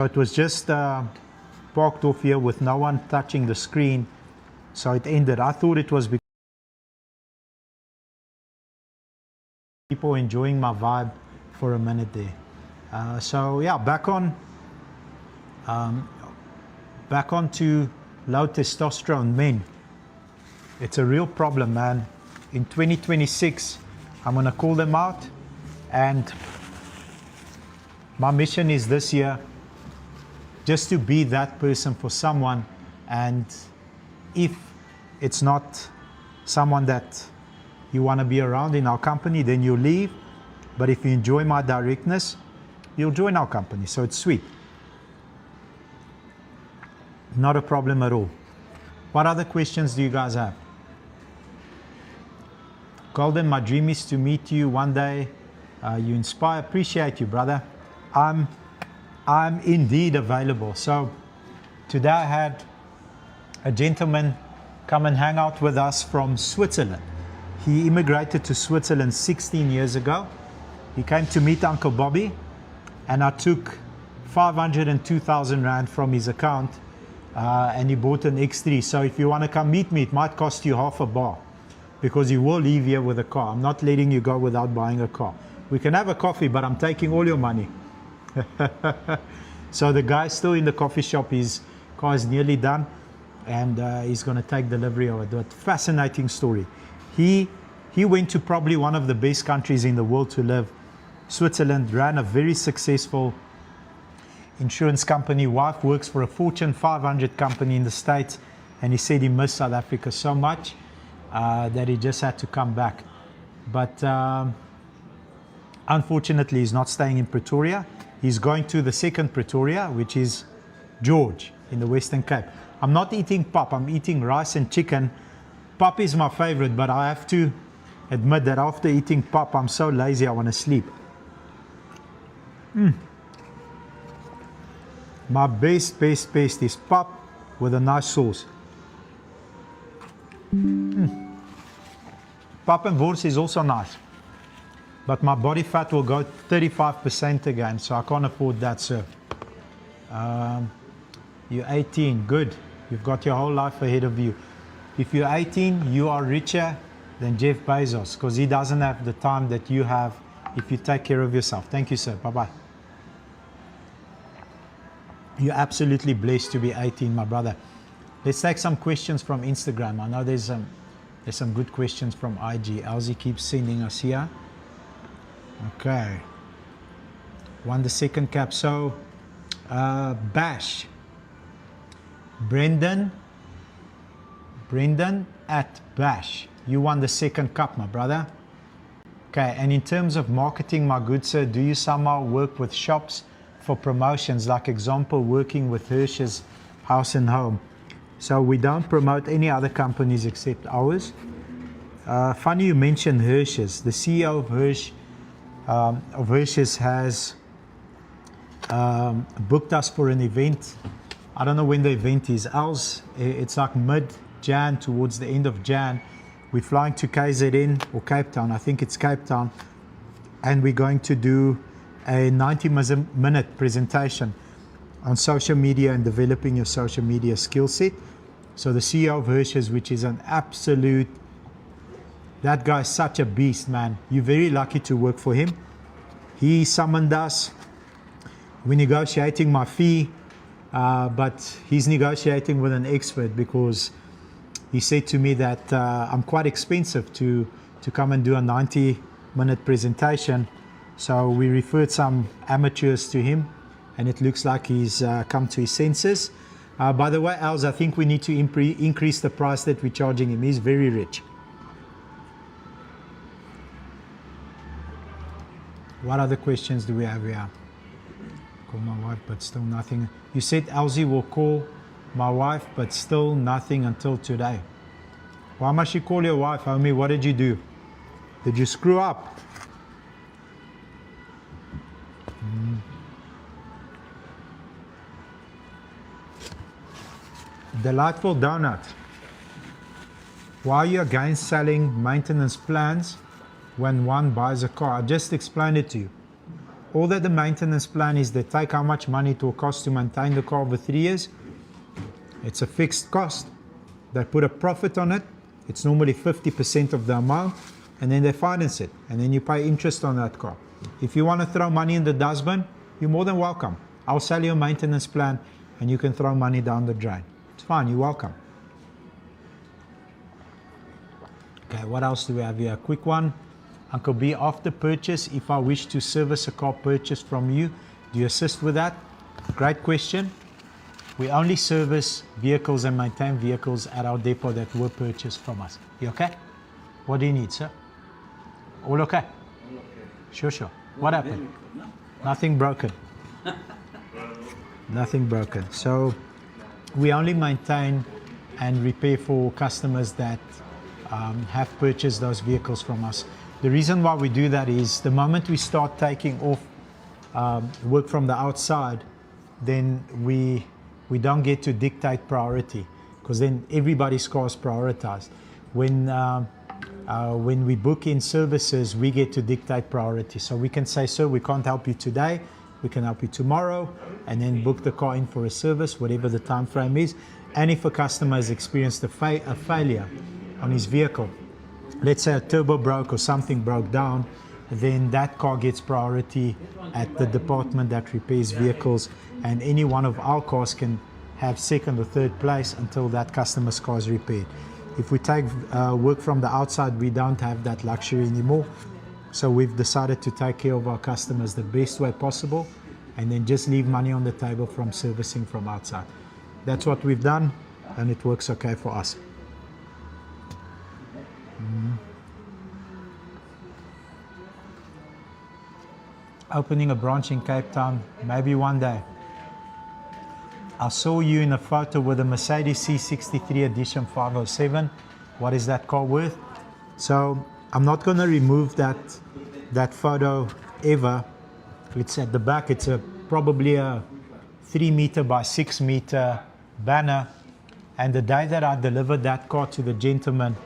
It was just parked off here with no one touching the screen, so it ended. I thought it was because people enjoying my vibe for a minute there. So yeah, back on to low testosterone men. It's a real problem, man. In 2026, I'm gonna call them out, and my mission is this year just to be that person for someone. And if it's not someone that you want to be around in our company, then you leave. But if you enjoy my directness, you'll join our company. So it's sweet. Not a problem at all. What other questions do you guys have? Golden, my dream is to meet you one day. You inspire. Appreciate you, brother. I'm indeed available. So today I had a gentleman come and hang out with us from Switzerland. He immigrated to Switzerland 16 years ago. He came to meet Uncle Bobby, and I took 502,000 Rand from his account, and he bought an X3. So if you want to come meet me, it might cost you half a bar, because you will leave here with a car. I'm not letting you go without buying a car. We can have a coffee, but I'm taking all your money. So the guy's still in the coffee shop. His car is nearly done, and he's going to take delivery of it. But fascinating story. He went to probably one of the best countries in the world to live. Switzerland, ran a very successful insurance company. Wife works for a Fortune 500 company in the States, and he said he missed South Africa so much that he just had to come back. But unfortunately, he's not staying in Pretoria. He's going to the second Pretoria, which is George in the Western Cape. I'm not eating pap, I'm eating rice and chicken. Pap is my favorite, but I have to admit that after eating pap, I'm so lazy, I want to sleep. My best is pap with a nice sauce. Pap and wors is also nice. But my body fat will go 35% again, so I can't afford that, sir. You're 18, good. You've got your whole life ahead of you. If you're 18, you are richer than Jeff Bezos, because he doesn't have the time that you have if you take care of yourself. Thank you, sir. Bye-bye. You're absolutely blessed to be 18, my brother. Let's take some questions from Instagram. I know there's some good questions from IG. Elsie keeps sending us here. Okay. Won the second cap. So, Bash. Brendan at Bash. You won the second cup, my brother. Okay, and in terms of marketing, my good sir, do you somehow work with shops for promotions, like example, working with Hirsch's House and Home? So we don't promote any other companies except ours. Funny you mentioned Hirsch's. The CEO of Hirsch's has booked us for an event. I don't know when the event is. Ours, it's like mid-Jan, towards the end of Jan. We're flying to KZN or Cape Town. I think it's Cape Town. And we're going to do a 90-minute presentation on social media and developing your social media skill set. So the CEO of Hirsch's, which is an absolute, that guy's such a beast, man. You're very lucky to work for him. He summoned us. We're negotiating my fee, but he's negotiating with an expert, because he said to me that I'm quite expensive to come and do a 90-minute presentation. So we referred some amateurs to him, and it looks like he's come to his senses. By the way, Els, I think we need to increase the price that we're charging him. He's very rich. What other questions do we have here? Call my wife, but still nothing. You said Elsie will call my wife, but still nothing until today. Why must you call your wife, homie? What did you do? Did you screw up? Delightful Donut. Why are you against selling maintenance plans when one buys a car? I just explained it to you. All that the maintenance plan is, they take how much money it will cost to maintain the car over 3 years. It's a fixed cost. They put a profit on it. It's normally 50% of the amount, and then they finance it, and then you pay interest on that car. If you want to throw money in the dustbin, you're more than welcome. I'll sell you a maintenance plan, and you can throw money down the drain. It's fine, you're welcome. Okay, what else do we have here? A quick one. Uncle B, after purchase, if I wish to service a car purchased from you, do you assist with that? Great question. We only service vehicles and maintain vehicles at our depot that were purchased from us. You okay? What do you need, sir? All okay? All okay. Sure. What happened? Nothing broken. Nothing broken. So we only maintain and repair for customers that have purchased those vehicles from us. The reason why we do that is the moment we start taking off work from the outside, then we don't get to dictate priority, because then everybody's car is prioritized. When we book in services, we get to dictate priority. So we can say, sir, we can't help you today, we can help you tomorrow, and then book the car in for a service, whatever the time frame is. And if a customer has experienced a failure on his vehicle, let's say a turbo broke or something broke down, then that car gets priority at the department that repairs vehicles, and any one of our cars can have second or third place until that customer's car is repaired. If we take work from the outside, we don't have that luxury anymore. So we've decided to take care of our customers the best way possible, and then just leave money on the table from servicing from outside. That's what we've done, and it works okay for us. Opening a branch in Cape Town, maybe one day. I saw you in a photo with a Mercedes C63 Edition 507. What is that car worth? So I'm not going to remove that photo ever. It's at the back. It's probably a 3 meter by 6 meter banner. And the day that I delivered that car to the gentleman,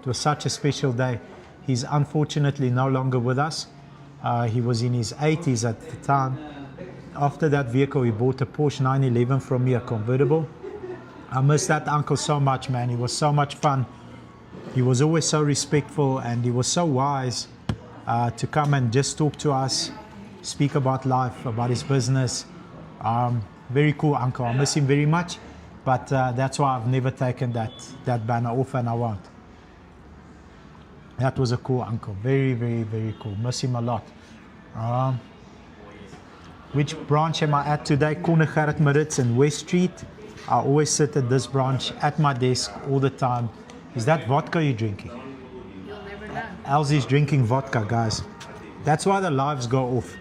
it was such a special day. He's unfortunately no longer with us. He was in his 80s at the time. After that vehicle, he bought a Porsche 911 from me, a convertible. I miss that uncle so much, man. He was so much fun. He was always so respectful, and he was so wise to come and just talk to us, speak about life, about his business. Very cool uncle. I miss him very much, but that's why I've never taken that banner off, and I won't. That was a cool uncle. Very, very, very cool. Miss him a lot. Which branch am I at today? Corner Gerrit Maritz and West Street. I always sit at this branch at my desk all the time. Is that vodka you're drinking? You'll never know. Elsie's drinking vodka, guys. That's why the lives go off.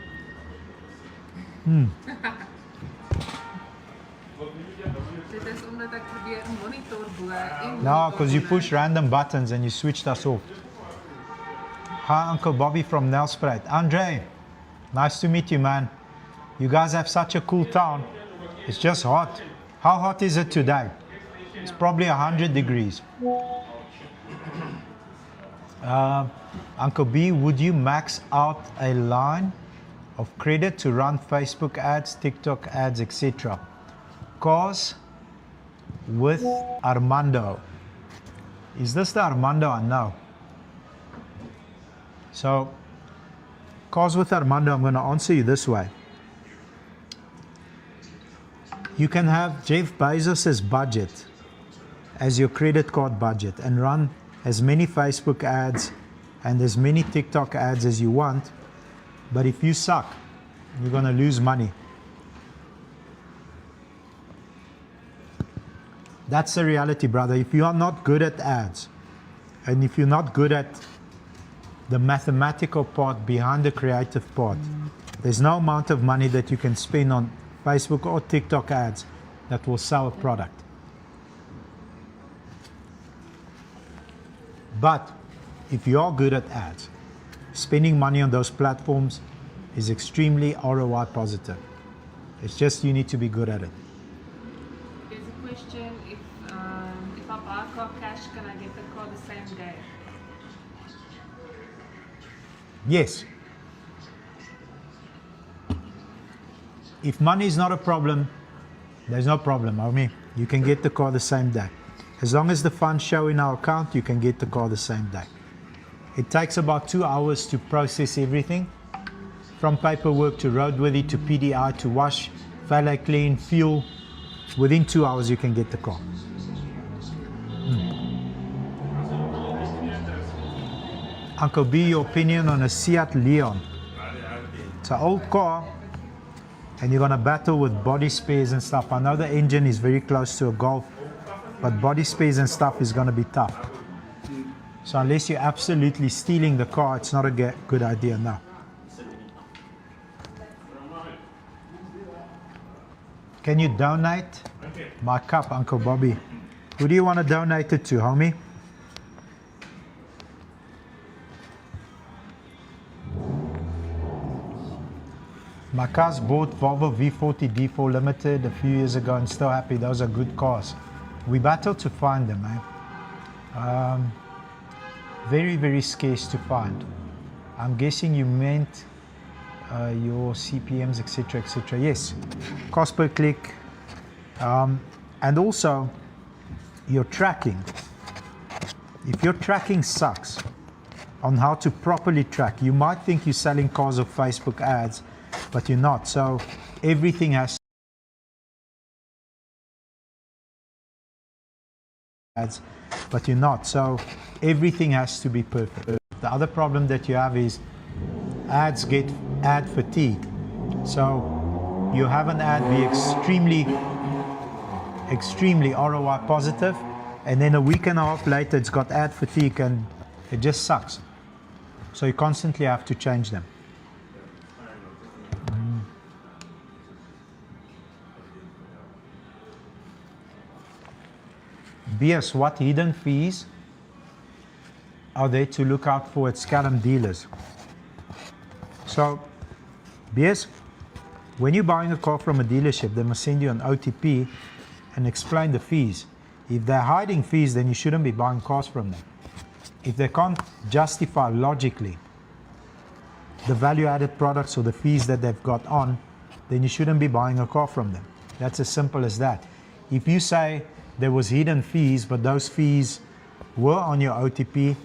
Dit is omdat ek probeer monitor bo en No, because you push random buttons and you switched us off. Hi, Uncle Bobby from Nelspruit. Andre, nice to meet you, man. You guys have such a cool town. It's just hot. How hot is it today? It's probably 100 degrees. Uncle B, would you max out a line of credit to run Facebook ads, TikTok ads, etc.? Cars with Armando. Is this the Armando I know? So, Cars with Armando, I'm going to answer you this way. You can have Jeff Bezos' budget as your credit card budget and run as many Facebook ads and as many TikTok ads as you want, but if you suck, you're going to lose money. That's the reality, brother. If you are not good at ads, and if you're not good at the mathematical part behind the creative part, there's no amount of money that you can spend on Facebook or TikTok ads that will sell a product. But if you are good at ads, spending money on those platforms is extremely ROI positive. It's just you need to be good at it. There's a question, if I buy a car cash, can I get the car the same day? Yes. If money is not a problem, there's no problem, homie. You can get the car the same day. As long as the funds show in our account, you can get the car the same day. It takes about 2 hours to process everything, from paperwork to roadworthy to PDI to wash, valet clean, fuel. Within 2 hours, you can get the car. Uncle B, your opinion on a Seat Leon? It's an old car, and you're gonna battle with body spares and stuff. I know the engine is very close to a Golf, but body spares and stuff is gonna be tough. So unless you're absolutely stealing the car, it's not a good idea now. Can you donate my cup, Uncle Bobby? Who do you want to donate it to, homie? My cars bought Volvo V40 D4 Limited a few years ago and still happy. Those are good cars. We battled to find them, eh? Very, very scarce to find. I'm guessing you meant your CPMs, etc., etc. Yes, cost per click, and also your tracking. If your tracking sucks on how to properly track, you might think you're selling cars off Facebook ads, but you're not. So everything has ads, but you're not. So everything has to be perfect. The other problem that you have is ads get ad fatigue. So you have an ad be extremely ROI positive, and then a week and a half later it's got ad fatigue and it just sucks. So you constantly have to change them. BS, what hidden fees are there to look out for at Scallum dealers? So, BS, when you're buying a car from a dealership, they must send you an OTP and explain the fees. If they're hiding fees, then you shouldn't be buying cars from them. If they can't justify logically the value-added products or the fees that they've got on, then you shouldn't be buying a car from them. That's as simple as that. If you say there was hidden fees, but those fees were on your OTP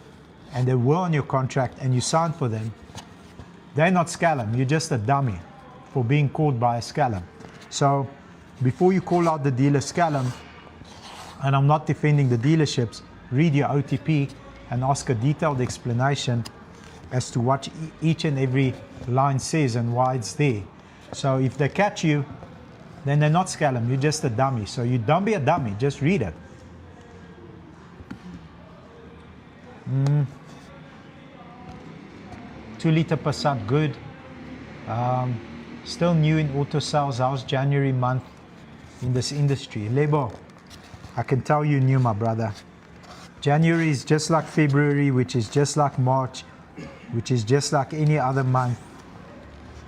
and they were on your contract and you signed for them, they're not Scallum. You're just a dummy for being called by a Scallum. So before you call out the dealer Scallum, and I'm not defending the dealerships, read your OTP and ask a detailed explanation as to what each and every line says and why it's there. So if they catch you, then they're not Scallum, you're just a dummy. So you don't be a dummy, just read it. 2 liter Passat, good. Still new in auto sales. How's January month in this industry? Lebo, I can tell you new, my brother. January is just like February, which is just like March, which is just like any other month.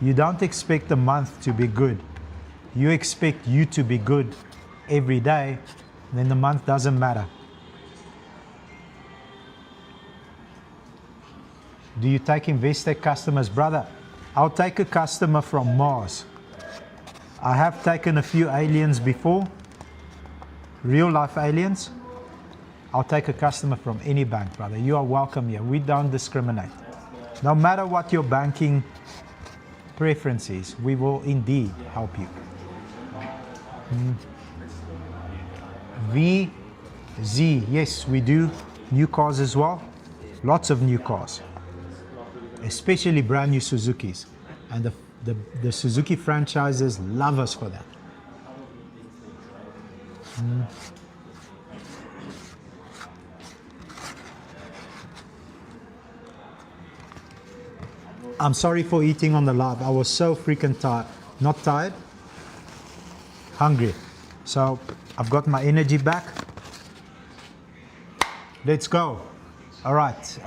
You don't expect the month to be good. You expect you to be good every day, then the month doesn't matter. Do you take Investec customers? Brother, I'll take a customer from Mars. I have taken a few aliens before, real life aliens. I'll take a customer from any bank, brother. You are welcome here. We don't discriminate. No matter what your banking preference is, we will indeed help you. VZ, yes, we do new cars as well. Lots of new cars, especially brand new Suzukis. And the Suzuki franchises love us for that. I'm sorry for eating on the live. I was so freaking tired. Not tired, hungry. So I've got my energy back. Let's go. All right.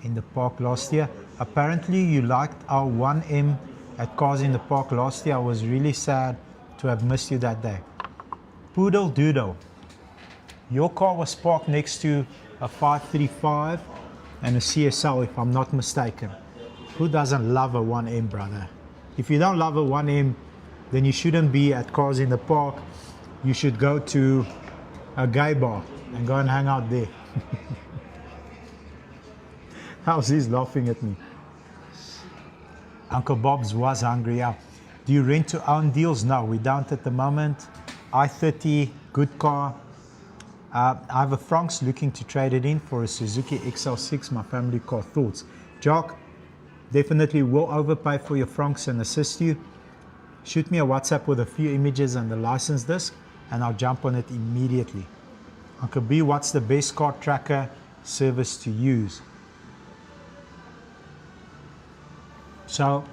In the park last year. Apparently you liked our 1M at Cars in the Park last year. I was really sad to have missed you that day. Poodle Doodle. Your car was parked next to a 535 and a CSL, if I'm not mistaken. Who doesn't love a 1M, brother? if you don't love a 1M, then you shouldn't be at Cars in the Park. You should go to a gay bar and go and hang out there. How's he laughing at me? Uncle Bob's was hungry. Yeah. Do you rent to own deals? No, we don't at the moment. I-30, good car. I have a Franks looking to trade it in for a Suzuki XL6, my family car. Thoughts? Jock, definitely will overpay for your Franks and assist you. Shoot me a WhatsApp with a few images and the license disc, and I'll jump on it immediately. Uncle B, what's the best car tracker service to use? So,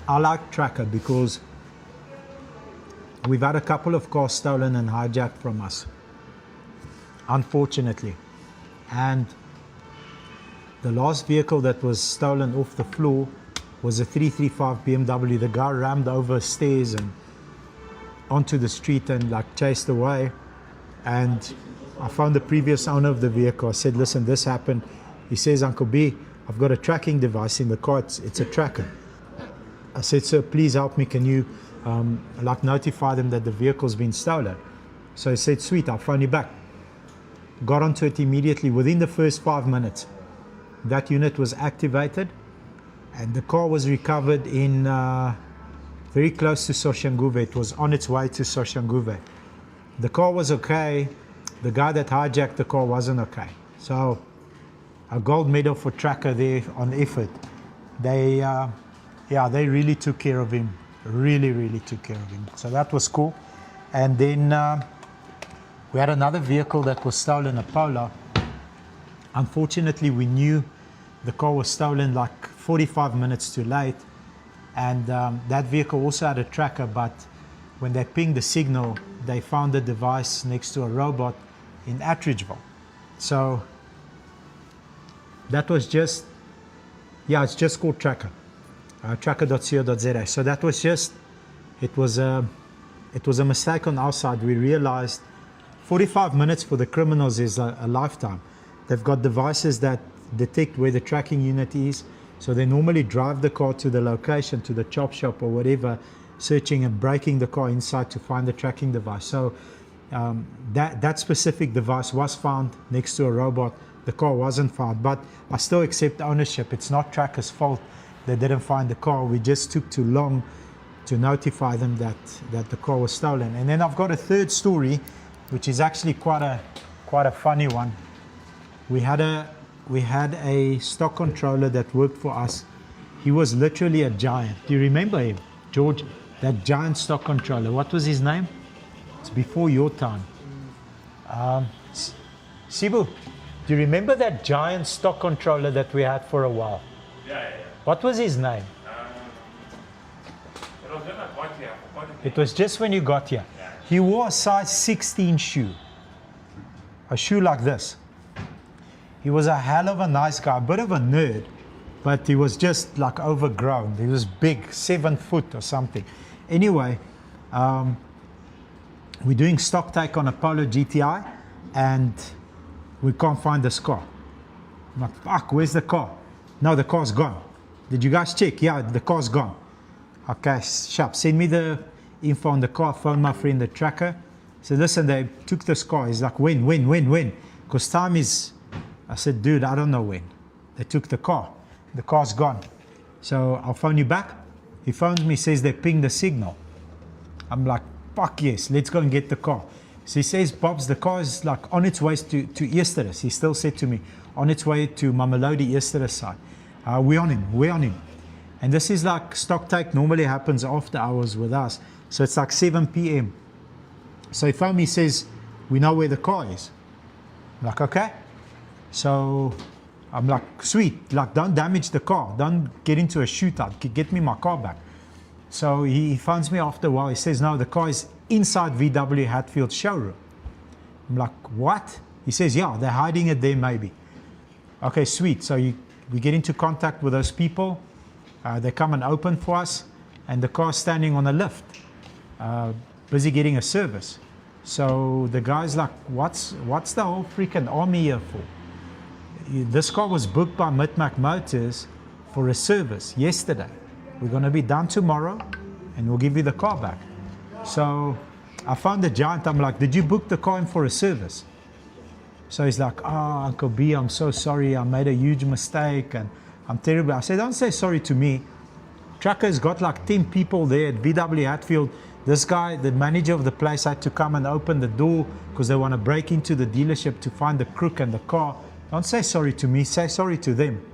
I like Tracker because we've had a couple of cars stolen and hijacked from us, unfortunately. And the last vehicle that was stolen off the floor was a 335 BMW. The guy rammed over stairs and onto the street and like chased away. And I found the previous owner of the vehicle. I said, listen, this happened. He says, Uncle B, I've got a tracking device in the car. It's a tracker. I said, sir, please help me. Can you like notify them that the vehicle's been stolen? So he said, sweet, I'll phone you back. Got onto it immediately. Within the first 5 minutes, that unit was activated and the car was recovered in very close to Soshanguve. It was on its way to Soshanguve. The car was okay. The guy that hijacked the car wasn't okay. So a gold medal for Tracker there on effort. They really took care of him. Really took care of him. So that was cool. And then we had another vehicle that was stolen, a Polo. Unfortunately, we knew the car was stolen like 45 minutes too late. And that vehicle also had a tracker, but when they pinged the signal, they found the device next to a robot in Attridgeville. So that was just, it's just called Tracker. Tracker.co.za. So that was just, it was a mistake on our side. We realized 45 minutes for the criminals is a lifetime. They've got devices that detect where the tracking unit is. So they normally drive the car to the location, to the chop shop or whatever, searching and breaking the car inside to find the tracking device. So that specific device was found next to a robot. The car wasn't found, but I still accept ownership. It's not Tracker's fault they didn't find the car. We just took too long to notify them that the car was stolen. And then I've got a third story, which is actually quite a funny one. We had a stock controller that worked for us. He was literally a giant. Do you remember him, George? That giant stock controller. What was his name? It's before your time. Sibu, do you remember that giant stock controller that we had for a while? Yeah. What was his name? It was when I got here. I forgot It was just when you got here. Yeah. He wore a size 16 shoe. A shoe like this. He was a hell of a nice guy, a bit of a nerd, but he was just like overgrown. He was big, 7 foot or something. Anyway, we're doing stock take on a Polo GTI and we can't find this car. I'm like, fuck, where's the car? No, the car's gone. Did you guys check? Yeah, the car's gone. Okay, sharp. Send me the info on the car. Phone my friend, the tracker. So listen, they took this car. He's like, when? Because time is... I said, dude, I don't know when. They took the car. The car's gone. So I'll phone you back. He phones me, says they pinged the signal. I'm like, fuck yes, let's go and get the car. So he says, Bob's, the car is like on its way to Easterus. He still said to me, on its way to Mamelodi Easterus side. We're on him. And this is like stock take normally happens after hours with us. So it's like 7 p.m. So he phoned me, says, we know where the car is. I'm like, okay. So I'm like, sweet, like don't damage the car. Don't get into a shootout. Get me my car back. So he phones me after a while. He says, no, the car is inside VW Hatfield showroom. I'm like, what? He says, yeah, they're hiding it there maybe. Okay, sweet. So we get into contact with those people. They come and open for us. And the car's standing on a lift, busy getting a service. So the guy's like, what's the whole freaking army here for? This car was booked by Mitmac Motors for a service yesterday. We're going to be done tomorrow and we'll give you the car back. So I found the giant. I'm like, did you book the car in for a service? So he's like, oh, Uncle B, I'm so sorry. I made a huge mistake and I'm terrible. I said, don't say sorry to me. Trucker's got like 10 people there at VW Hatfield. This guy, the manager of the place, had to come and open the door because they want to break into the dealership to find the crook and the car. Don't say sorry to me, say sorry to them.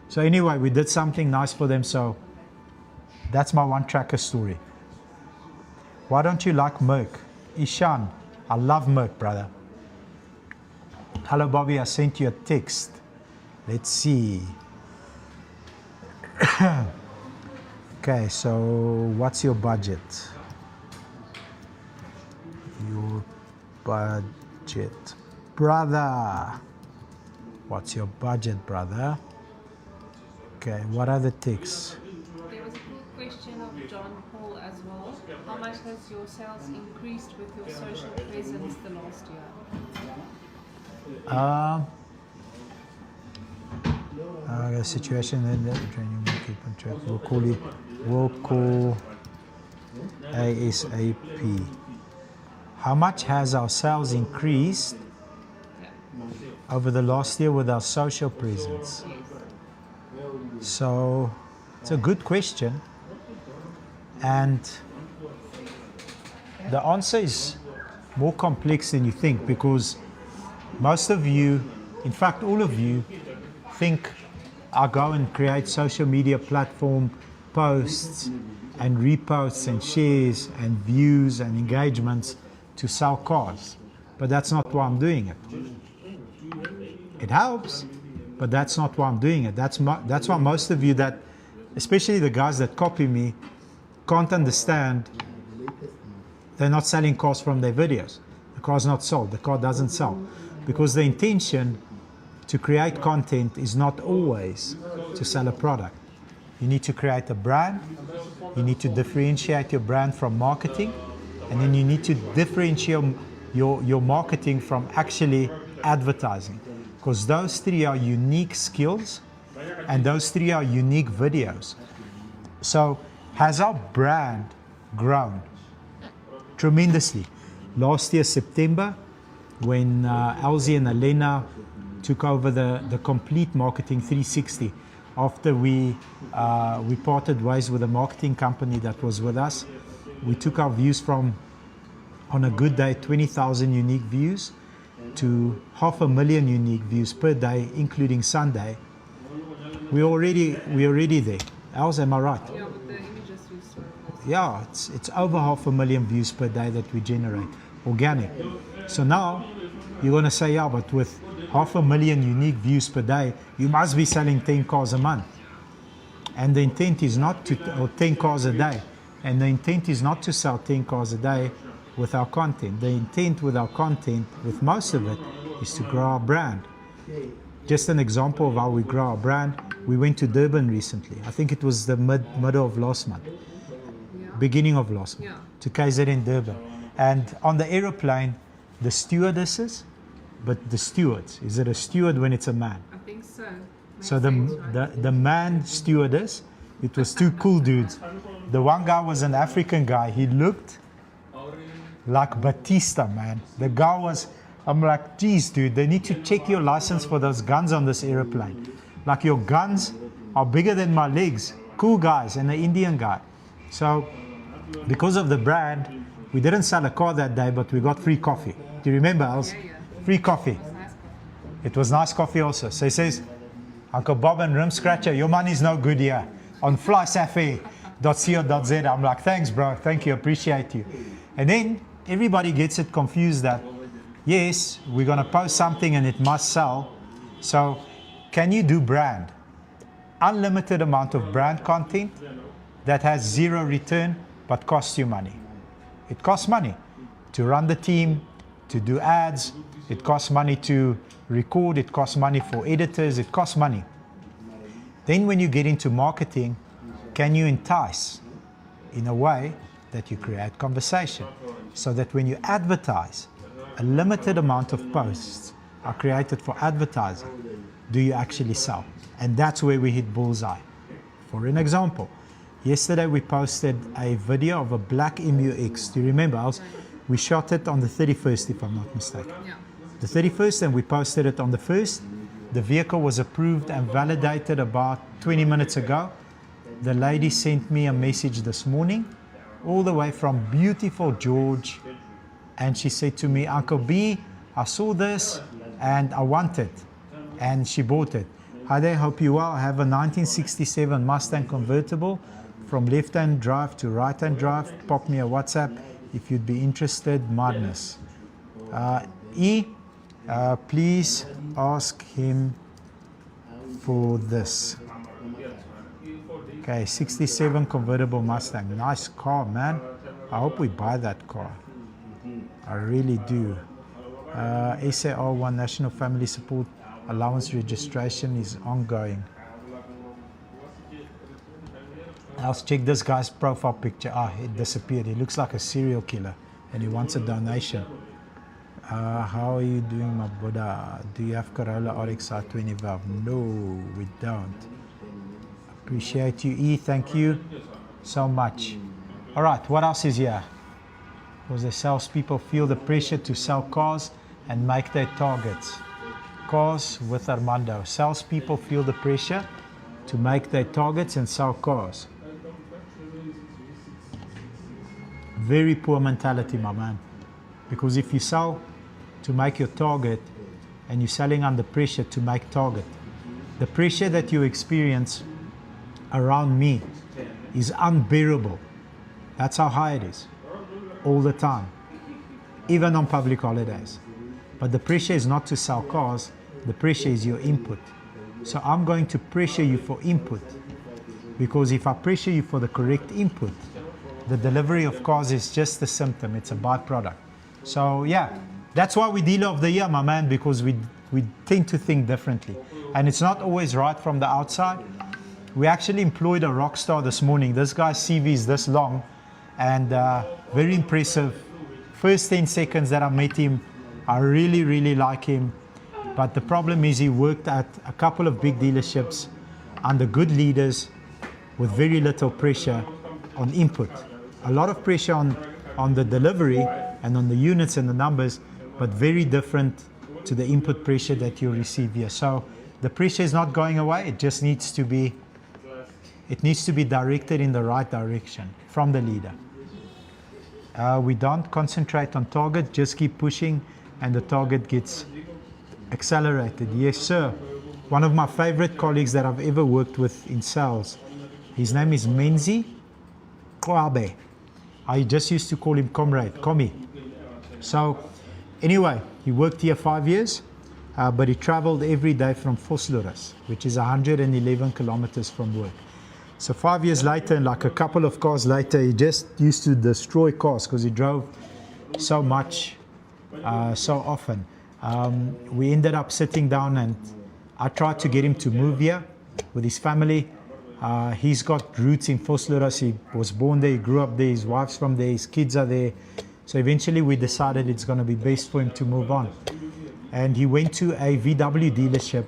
So anyway, we did something nice for them. So that's my one tracker story. Why don't you like Merc? Ishan, I love Merc, brother. Hello, Bobby, I sent you a text. Let's see. Okay, so what's your budget? Your budget. Brother. What's your budget, brother? Okay, what are the texts? There was a cool question of John Paul as well. How much has your sales increased with your social presence the last year? The situation in the training will keep on track. We'll call ASAP. How much has our sales increased over the last year with our social presence? So it's a good question, and the answer is more complex than you think, because most of you, in fact all of you, think I go and create social media platform posts and reposts and shares and views and engagements to sell cars. But that's not why I'm doing it. It helps, but that's not why I'm doing it. That's why most of you that, especially the guys that copy me, can't understand they're not selling cars from their videos. The car's not sold, the car doesn't sell. Because the intention to create content is not always to sell a product. You need to create a brand, you need to differentiate your brand from marketing, and then you need to differentiate your marketing from actually advertising. Because those three are unique skills and those three are unique videos. So has our brand grown? Tremendously. Last year, September, when Elsie and Elena took over the complete marketing 360, after we parted ways with a marketing company that was with us, we took our views from, on a good day, 20,000 unique views to 500,000 unique views per day, including Sunday. We're already there. Elsie, am I right? Yeah, with the images we saw. Yeah, it's over 500,000 views per day that we generate, organic. So now you're going to say, yeah, but with 500,000 unique views per day, you must be selling 10 cars a month. And the intent is not to, or 10 cars a day. And the intent is not to sell 10 cars a day with our content. The intent with our content, with most of it, is to grow our brand. Just an example of how we grow our brand, we went to Durban recently. I think it was the middle of last month, beginning of last month, to KZN Durban. And on the aeroplane, the stewardesses, but the stewards. Is it a steward when it's a man? I think so. So the man stewardess, it was two cool dudes. The one guy was an African guy. He looked like Batista, man. The guy was, I'm like, geez, dude, they need to check your license for those guns on this airplane. Like, your guns are bigger than my legs. Cool guys, and the Indian guy. So because of the brand, we didn't sell a car that day, but we got free coffee. Do you remember, Els? Yeah. Free coffee. It was nice coffee also. So he says, Uncle Bob and Rim Scratcher, your money's no good here. On flysafe.co.za. I'm like, thanks, bro. Thank you. Appreciate you. And then everybody gets it confused that, yes, we're going to post something and it must sell. So can you do brand? Unlimited amount of brand content that has zero return but costs you money. It costs money to run the team, to do ads. It costs money to record. It costs money for editors. It costs money. Then when you get into marketing, can you entice in a way that you create conversation, so that when you advertise, a limited amount of posts are created for advertising. Do you actually sell? And that's where we hit bullseye. For an example, yesterday we posted a video of a black MUX. Do you remember? We shot it on the 31st, if I'm not mistaken. Yeah. The 31st, and we posted it on the 1st. The vehicle was approved and validated about 20 minutes ago. The lady sent me a message this morning, all the way from beautiful George, and she said to me, Uncle B, I saw this and I want it, and she bought it. Hi there, hope you well. I have a 1967 Mustang convertible from left-hand drive to right-hand drive. Pop me a WhatsApp if you'd be interested. Madness. Please ask him for this. Okay, 67 convertible Mustang. Nice car, man. I hope we buy that car. I really do. SAR1 National Family Support Allowance registration is ongoing. Let's check this guy's profile picture. It disappeared. He looks like a serial killer and he wants a donation. How are you doing, my brother? Do you have Corolla RXR 20 valve? No, we don't. Appreciate you, E. Thank you so much. All right, what else is here? Because the salespeople feel the pressure to sell cars and make their targets. Cars with Armando. Salespeople feel the pressure to make their targets and sell cars. Very poor mentality, my man. Because if you sell to make your target and you're selling under pressure to make target, the pressure that you experience around me is unbearable. That's how high it is. All the time. Even on public holidays. But the pressure is not to sell cars, the pressure is your input. So I'm going to pressure you for input. Because if I pressure you for the correct input, the delivery of cars is just a symptom, it's a byproduct. So yeah, that's why we dealer of the year, my man, because we tend to think differently. And it's not always right from the outside. We actually employed a rock star this morning. This guy's CV is this long and very impressive. First 10 seconds that I met him, I really, really like him. But the problem is he worked at a couple of big dealerships under good leaders with very little pressure on input. A lot of pressure on the delivery and on the units and the numbers, but very different to the input pressure that you receive here. So the pressure is not going away, it just needs to be directed in the right direction from the leader. We don't concentrate on target, just keep pushing and the target gets accelerated. Yes, sir. One of my favorite colleagues that I've ever worked with in sales, his name is Menzi Kwabe. I just used to call him Comrade, Komi. So anyway, he worked here 5 years, but he traveled every day from Vosloorus, which is 111 kilometers from work. So 5 years later, and like a couple of cars later, he just used to destroy cars because he drove so much, so often. We ended up sitting down and I tried to get him to move here with his family. He's got roots in Vosloorus. He was born there, he grew up there, his wife's from there, his kids are there. So eventually we decided it's going to be best for him to move on. And he went to a VW dealership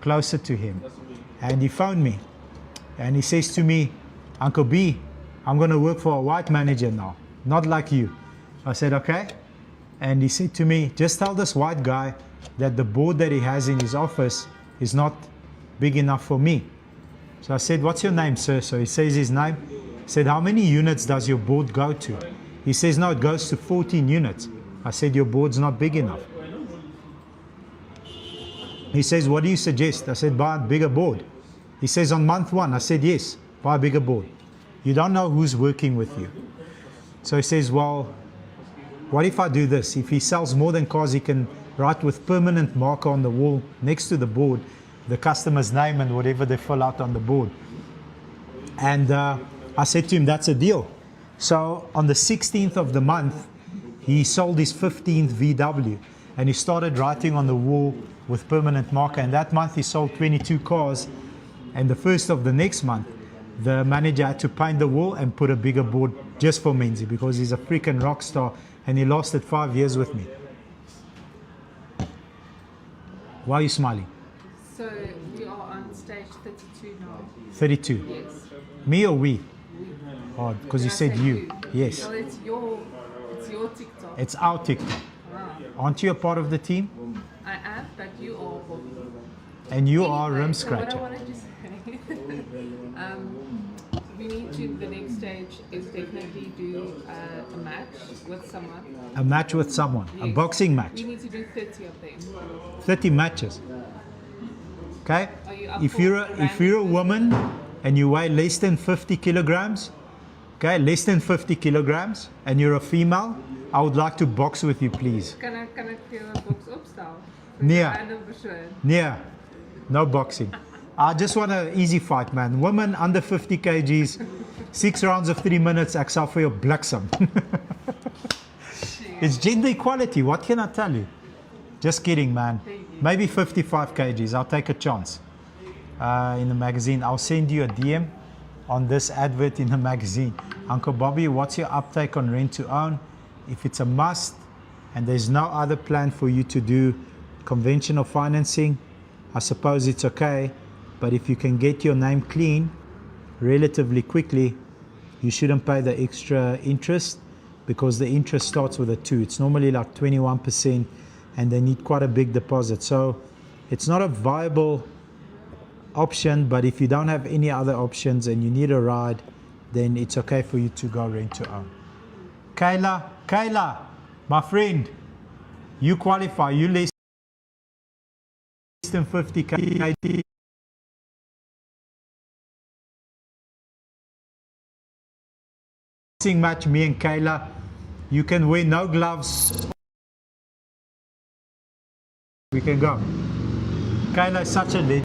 closer to him. And he phoned me. And he says to me, Uncle B, I'm going to work for a white manager now, not like you. I said, okay. And he said to me, just tell this white guy that the board that he has in his office is not big enough for me. So I said, what's your name, sir? So he says his name. I said, how many units does your board go to? He says, no, it goes to 14 units. I said, your board's not big enough. He says, what do you suggest? I said, buy a bigger board. He says, on month 1, I said, yes, buy a bigger board. You don't know who's working with you. So he says, well, what if I do this? If he sells more than cars, he can write with permanent marker on the wall next to the board, the customer's name and whatever they fill out on the board. And I said to him, that's a deal. So on the 16th of the month, he sold his 15th VW and he started writing on the wall with permanent marker. And that month he sold 22 cars. And the first of the next month, the manager had to paint the wall and put a bigger board just for Menzi because he's a freaking rock star and he lasted 5 years with me. Why are you smiling? So we are on stage 32 now. 32. Yes. Me or we? Oh, because you Did I said say you. Yes. Well, it's your TikTok. It's our TikTok. Wow. Aren't you a part of the team? I am, but you are Bobby. And you are Anyway, Rim so what I Scratcher. wanted to say, we need to, the next stage is definitely do a match with someone. A match with someone. A Yes. boxing We match. need to do 30 of them. 30 matches. Okay? Are you up If for you're a if you're a random woman and you weigh less than 50 kilograms, okay, less than 50 kilograms, and you're a female, I would like to box with you, please. Kan ek vir jou 'n boks opstel? Nee. Vir 'n random persoon. Yeah, no boxing. I just want an easy fight, man. Women under 50 kgs, 6 rounds of 3 minutes, ek sal vir jou bliksem. It's gender equality, what can I tell you? Just kidding, man. Maybe 55 kgs, I'll take a chance. In the magazine, I'll send you a DM on this advert in the magazine. Uncle Bobby, what's your uptake on rent to own? If it's a must and there's no other plan for you to do conventional financing, I suppose it's okay. But if you can get your name clean relatively quickly, you shouldn't pay the extra interest, because the interest starts with a 2. It's normally like 21%, and they need quite a big deposit. So it's not a viable option, but if you don't have any other options and you need a ride, then it's okay for you to go rent to own. Kayla, my friend, you qualify. You less than 50 kg. Boxing match, me and Kayla. You can wear no gloves. We can go. Kayla is such a legend.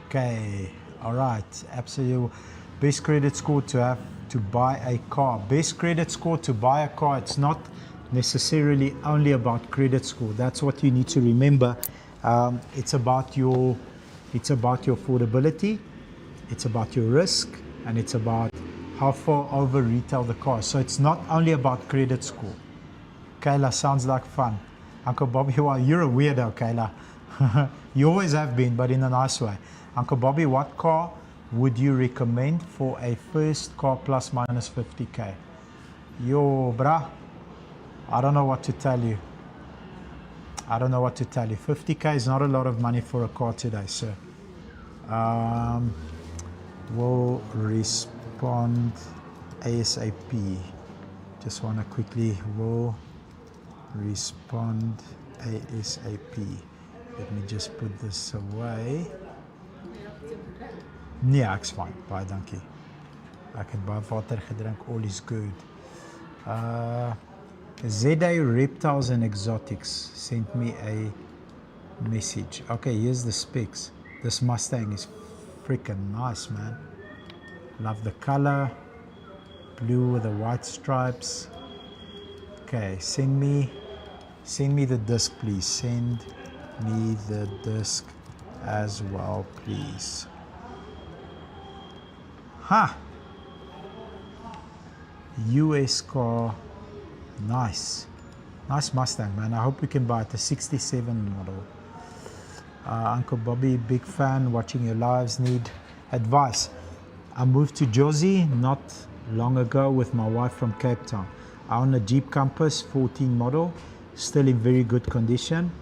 Okay, all right. Absolutely. Best credit score to have to buy a car. Best credit score to buy a car. It's not necessarily only about credit score. That's what you need to remember. It's about your affordability. It's about your risk, and it's about how far over retail the car. So it's not only about credit score. Kayla, sounds like fun. Uncle Bobby, well, you're a weirdo, Kayla. You always have been, but in a nice way. Uncle Bobby, what car would you recommend for a first car plus minus 50k? Yo, bruh, I don't know what to tell you. 50k is not a lot of money for a car today, sir. Will respond ASAP. Just want to quickly, will respond ASAP. Let me just put this away. Nee, ek's fine. Baie dankie. Ek het baie water gedrink. All is good. ZA Reptiles and Exotics sent me a message. Okay, here's the specs. This Mustang is freaking nice, man. Love the color. Blue with the white stripes. Okay, send me the disc, please. Send me the disc as well, please. Ha! US car. Nice Mustang, man. I hope we can buy it. A 67 model. Uncle Bobby, big fan, watching your lives. Need advice. I moved to Jozi not long ago with my wife from Cape Town. I own a Jeep Compass 14 model, still in very good condition.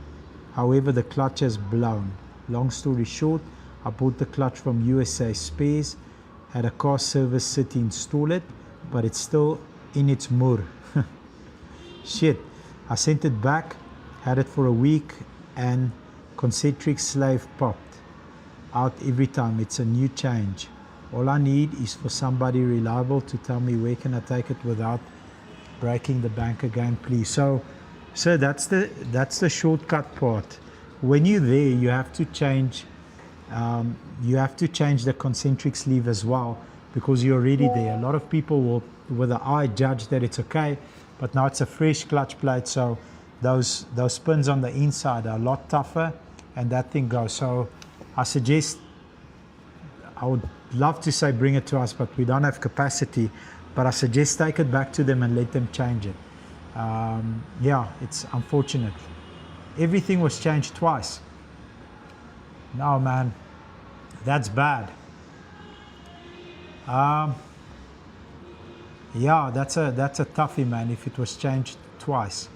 However, the clutch has blown. Long story short, I bought the clutch from USA Spares, had a car service city install it, but it's still in its mur. Shit, I sent it back, had it for a week, and concentric slave popped out every time. It's a new change. All I need is for somebody reliable to tell me where can I take it without breaking the bank again, please. So that's the shortcut part. When you're there, you have to change the concentric sleeve as well, because you're already there. A lot of people will, with the eye, judge that it's okay, but now it's a fresh clutch plate, so those pins on the inside are a lot tougher, and that thing goes. So I would love to say bring it to us, but we don't have capacity. But I suggest take it back to them and let them change it. Yeah, it's unfortunate. Everything was changed twice. No, man, that's bad. Yeah, that's a toughie, man. If it was changed twice,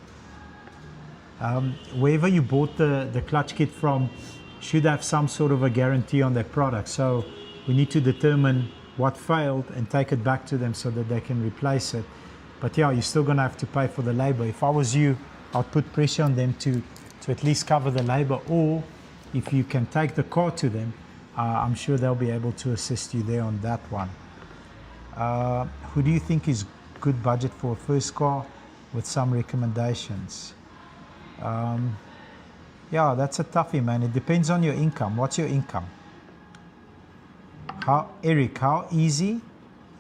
wherever you bought the clutch kit from, should have some sort of a guarantee on their product. So we need to determine what failed and take it back to them so that they can replace it. But yeah, you're still gonna have to pay for the labor. If I was you, I'd put pressure on them to at least cover the labor, or if you can take the car to them, I'm sure they'll be able to assist you there on that one. Who do you think is good budget for a first car with some recommendations? Yeah, that's a toughie, man. It depends on your income. What's your income? Eric, how easy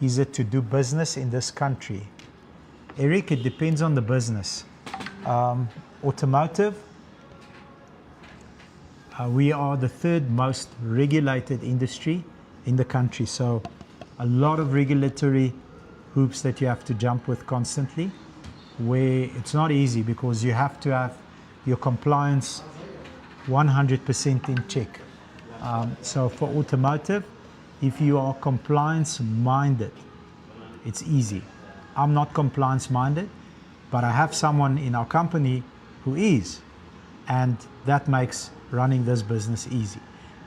is it to do business in this country? Eric, it depends on the business. Automotive, we are the third most regulated industry in the country. So a lot of regulatory hoops that you have to jump with constantly, where it's not easy because you have to have your compliance 100% in check. So for automotive, if you are compliance minded, it's easy. I'm not compliance minded, but I have someone in our company who is, and that makes running this business easy.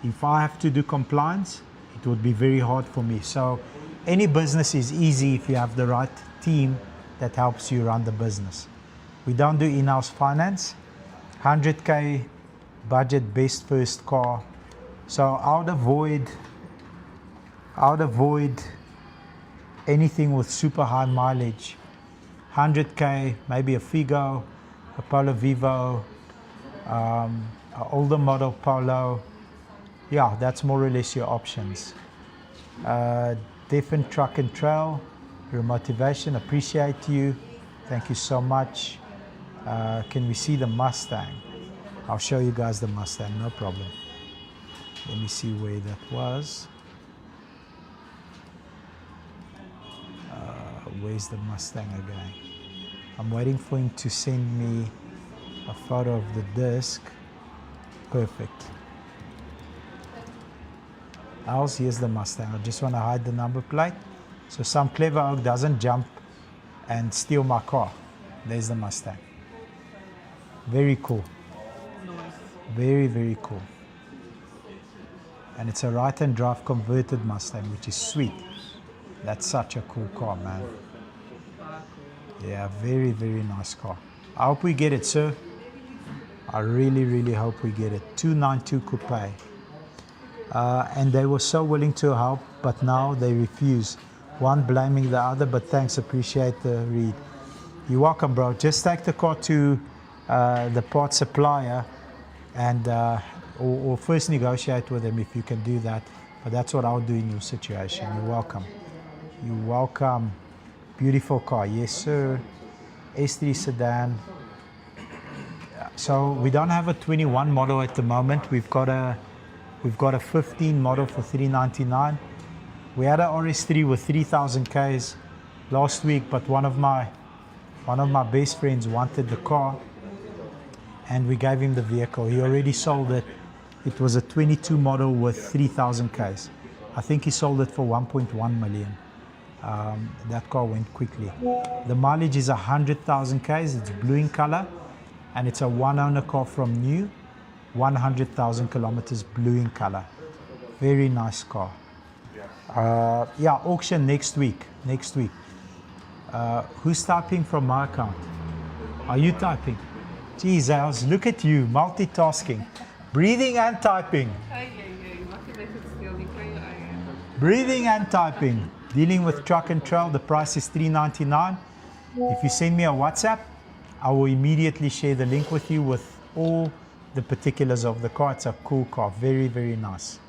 If I have to do compliance, it would be very hard for me. So any business is easy if you have the right team that helps you run the business. We don't do in-house finance. 100K budget, best first car. So I would avoid anything with super high mileage. 100K, maybe a Figo, a Polo Vivo, an older model Polo. Yeah, that's more or less your options. Different Truck and Trail, your motivation, appreciate you. Thank you so much. Can we see the Mustang? I'll show you guys the Mustang, no problem. Let me see where that was. Where's the Mustang again? I'm waiting for him to send me a photo of the disc. Perfect. Else, here's the Mustang. I just want to hide the number plate so some clever oak doesn't jump and steal my car. There's the Mustang. Very cool. Very, very cool. And it's a right-hand drive converted Mustang, which is sweet. That's such a cool car, man. Yeah, very, very nice car. I hope we get it, sir. I really, really hope we get it. 292 coupe. And they were so willing to help, but now they refuse. One blaming the other, but thanks, appreciate the read. You're welcome, bro. Just take the car to the part supplier and or first negotiate with them if you can do that. But that's what I'll do in your situation. You're welcome. You're welcome. Beautiful car. Yes, sir. S3 sedan. So we don't have a 21 model at the moment. We've got a 15 model for $399. We had an RS3 with 3,000 Ks last week, but one of my best friends wanted the car, and we gave him the vehicle. He already sold it. It was a 22 model with 3,000 Ks. I think he sold it for 1.1 million. That car went quickly. The mileage is 100,000 Ks. It's blue in color, and it's a one-owner car from new. 100,000 kilometers, blue in color. Very nice car. Yeah, auction next week. Who's typing from my account? Are you typing? Geez, Els, look at you, multitasking. Breathing and typing. Breathing and typing. Dealing with Truck and Trail, the price is $399. If you send me a WhatsApp, I will immediately share the link with you with all the particulars of the car. It's a cool car, very, very nice.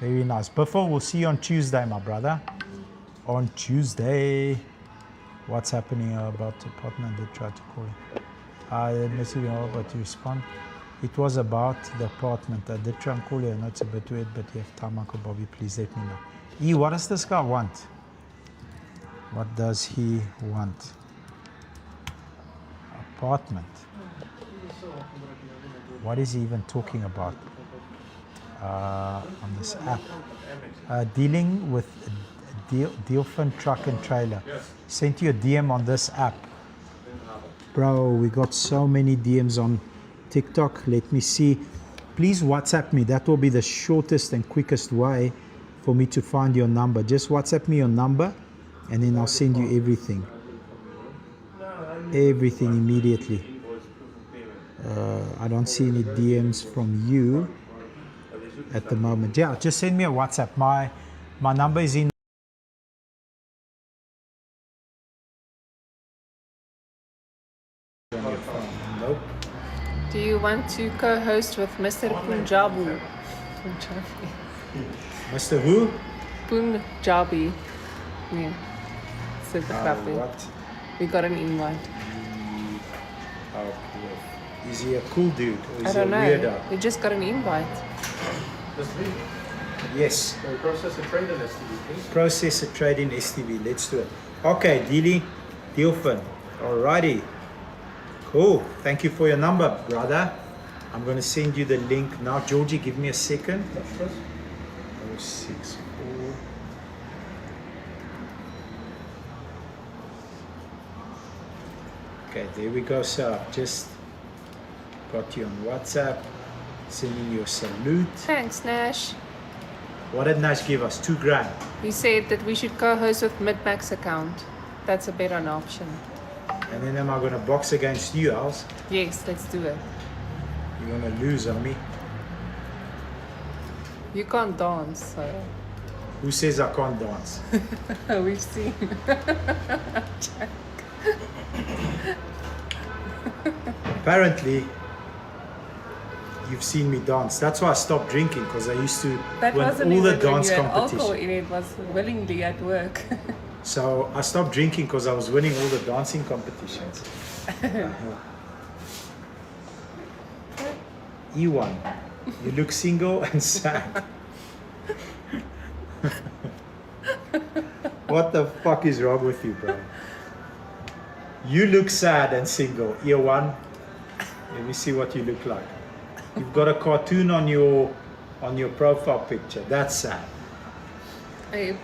Very nice. Biffle, we'll see you on Tuesday, my brother. On Tuesday. What's happening about the partner? I did try to call you. I messaged you, but you respond. It was about the apartment. I did try and call you. I know it's a bit weird, but you have time, Uncle Bobby. Please let me know. E, what does this guy want? What does he want? Apartment. What is he even talking about? on this app. Dealing with Dealfin Truck and Trailer. Sent you a DM on this app. Bro, we got so many DMs on TikTok. Let me see. Please WhatsApp me. That will be the shortest and quickest way for me to find your number. Just WhatsApp me your number and then I'll send you everything. Everything immediately. I don't see any DMs from you at the moment. Yeah, just send me a WhatsApp. My number is in. Nope. Do you want to co-host with Mr. Punjabu? Mr. Who? Punjabi. Yeah. Super happy. What? We got an invite. Oh, cool. Is he a cool dude or is I he a don't know. weirdo? We just got an invite. Yes. Process a trade in STV, please. Process a trade in STV. Let's do it. Okay, Dealfin. Alrighty. Cool. Thank you for your number, brother. I'm going to send you the link now. Georgie, give me a second. 064. Okay, there we go, sir. Just got you on WhatsApp. Sending you a salute. Thanks, Nash. What did Nash give us? $2,000. He said that we should co-host with Midmax account. That's a better option. And then am I going to box against you, Als? Yes, let's do it. You're going to lose on me. You can't dance, so Who says I can't dance? we've seen. Apparently, you've seen me dance. That's why I stopped drinking, because I used to That win wasn't all the even when dance you had alcohol competitions. in it. It was willingly at work. So I stopped drinking because I was winning all the dancing competitions. E1, you look single and sad. What the fuck is wrong with you, bro? You look sad and single. E1, let me see what you look like. You've got a cartoon on your profile picture. That's sad. I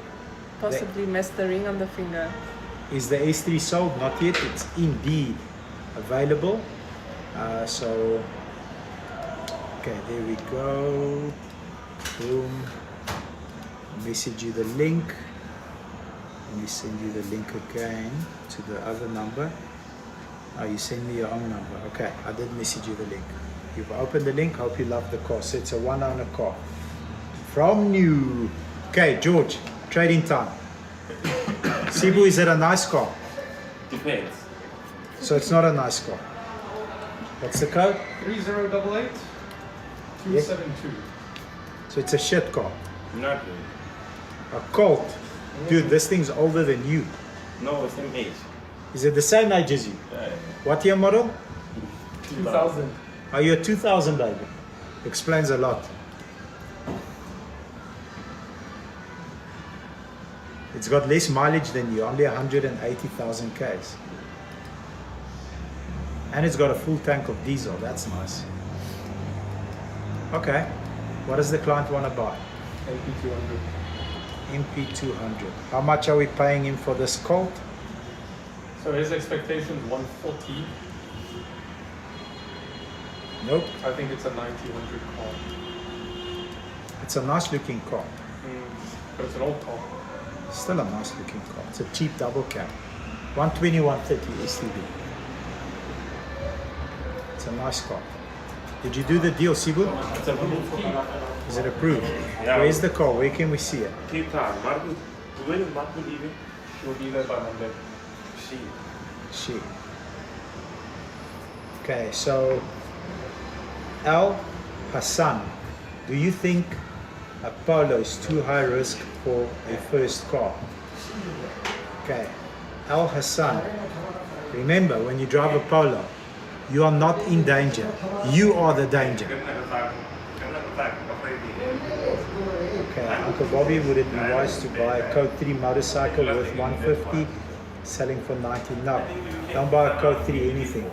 possibly missed the ring on the finger. Is the S3 sold? Not yet. It's indeed available. So, okay, there we go. Boom. Message you the link. Let me send you the link again to the other number. Oh, you send me your own number. Okay, I did message you the link. You've opened the link. Hope you love the car. So it's a one-owner car from new. Okay, George. Trading time. Cebu, is it a nice car? Depends. So it's not a nice car. What's the code? 3088 272. So it's a shit car. Not really. A Colt. Dude, this thing's older than you. No, it's same age. Is it the same age as you? What year model? 2000. Are you a 2000 baby? Explains a lot. It's got less mileage than you, only 180,000 Ks. And it's got a full tank of diesel, that's nice. Okay, what does the client want to buy? MP200. MP200. How much are we paying him for this Colt? So his expectation is 140. Nope, I think it's a 9000 car. it's a nice looking car. But it's an old car. Still a nice looking car. It's a cheap double cab. 120, 130 STB. It's a nice car. Did you do the deal, Cebu? It's a blue key. Is it approved? Yeah. Where's the car? Where can we see it? Cape Town. Martin, when is Martin leaving? She'll be there by Monday. She. Okay, so Al Hassan, do you think a Polo is too high risk for a first car? Okay, Al Hassan, remember when you drive a Polo, you are not in danger. You are the danger. Okay, Uncle Bobby, would it be wise to buy a Code 3 motorcycle worth 150, selling for 90? No, don't buy a Code 3 anything,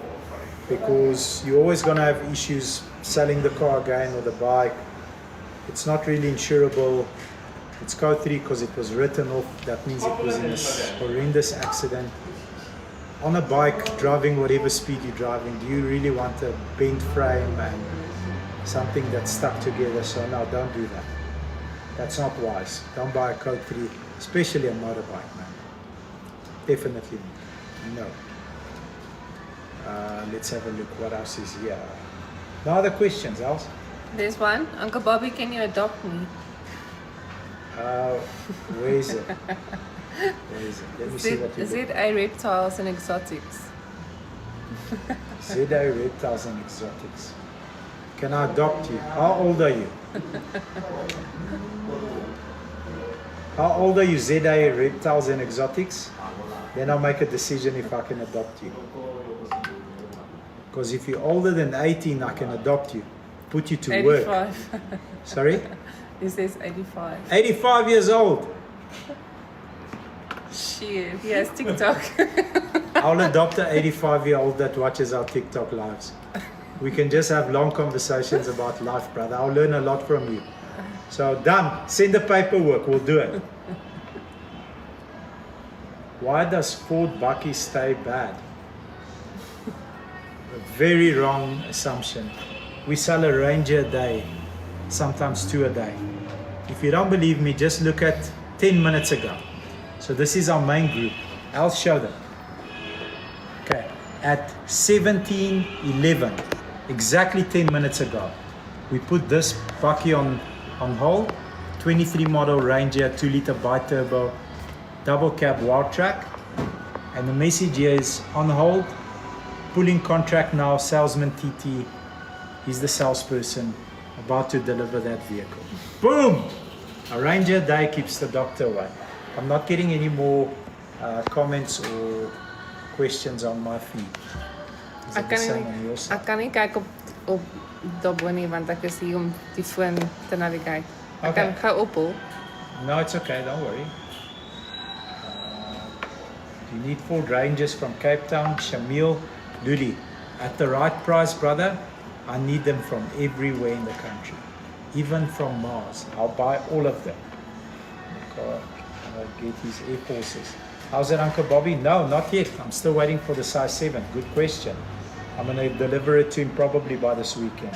because you're always going to have issues selling the car again or the bike. It's not really insurable. It's code 3 because it was written off. That means it was in a horrendous accident. On a bike, driving whatever speed you're driving, do you really want a bent frame and something that's stuck together? So no, don't do that. That's not wise. Don't buy a code 3, especially a motorbike, man. Definitely no. Let's have a look. What else is here? No other questions, Els? There's one. Uncle Bobby, can you adopt me? Where is it? Where is it? Let me see what you do. ZA Reptiles and Exotics. ZA Reptiles and Exotics. Can I adopt you? How old are you? How old are you, ZA Reptiles and Exotics? Then I'll make a decision if I can adopt you. Because if you're older than 18, I can adopt you. Put you to work. 85. Sorry? He says 85. 85 years old. Shit, he has TikTok. I'll adopt an 85-year-old that watches our TikTok lives. We can just have long conversations about life, brother. I'll learn a lot from you. So done. Send the paperwork. We'll do it. Why does Ford Bucky stay bad? A very wrong assumption. We sell a Ranger a day, sometimes 2 a day. If you don't believe me, just look at 10 minutes ago. So this is our main group. I'll show them. Okay, at 17:11, exactly 10 minutes ago, we put this Bucky on hold. 23 model Ranger, 2-liter bi-turbo, double cab wild track. And the message here is on hold, pulling contract now, salesman TT. He's the salesperson about to deliver that vehicle. Boom! A Ranger a day keeps the doctor away. I'm not getting any more comments or questions on my feed. Is it the same on your side? Ek kan nie kyk op daarbo nie want ek is hier om die foon te navigate. Ek Okay. kan gou ophou. No, it's okay, don't worry. You need Ford Rangers from Cape Town, Shamil, Luli. At the right price, brother, I need them from everywhere in the country. Even from Mars. I'll buy all of them. Okay, I'll get his Air Forces. How's it, Uncle Bobby? No, not yet. I'm still waiting for the size 7. Good question. I'm going to deliver it to him probably by this weekend.